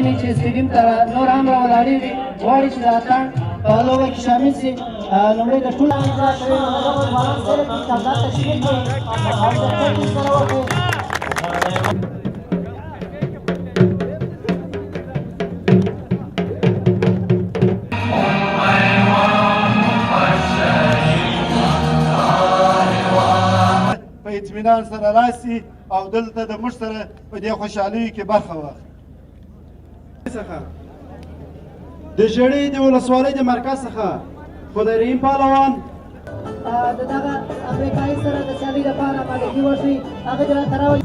ویني چې سټیډیم ته نور هم راولاړېږي غواړي چې د اتڼ په لوبه کې شامل سي لومړی د ټول په اطمینان سره راسي او دلته د موږ سره په دې خوشحالیو کې برخه واخلي. د ژړۍ د ولسوالۍ د مرکز څخه خدای رحیم پهلوان د دغه امریکایي سره د سیالۍ لپاره آمادګي وشي هغه دې راته راولي.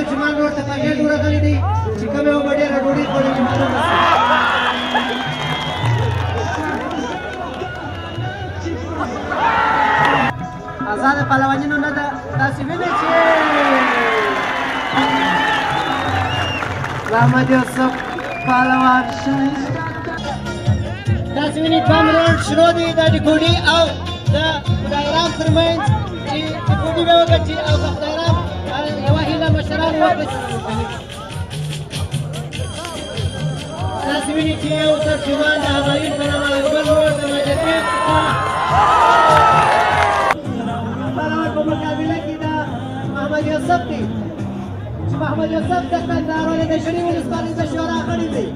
چې ما ورته پاکټ ورغلی دی چې کومه یو به ډېره ډوډۍ خوړلې چې معلوم نه آزاد پهلوانینو نه ده تاسې وینئ چې محمد یوسف پهلوان تاسې وینئ دویم راوند شروع دی د ډیکوډي او د خدایرام ترمنځ چې ډیکوډي به وګټي او د خدایرام یوه هیله مشران وګټي. تاسې وینئ چې یو ترجمان د همایون په نامه یو بل ورور د مجدد په مقابله کې د محمد یوسف دی چې محمد یوسف د کندهار ولې د ژړۍ ولسوالۍ د شورا غړی دی.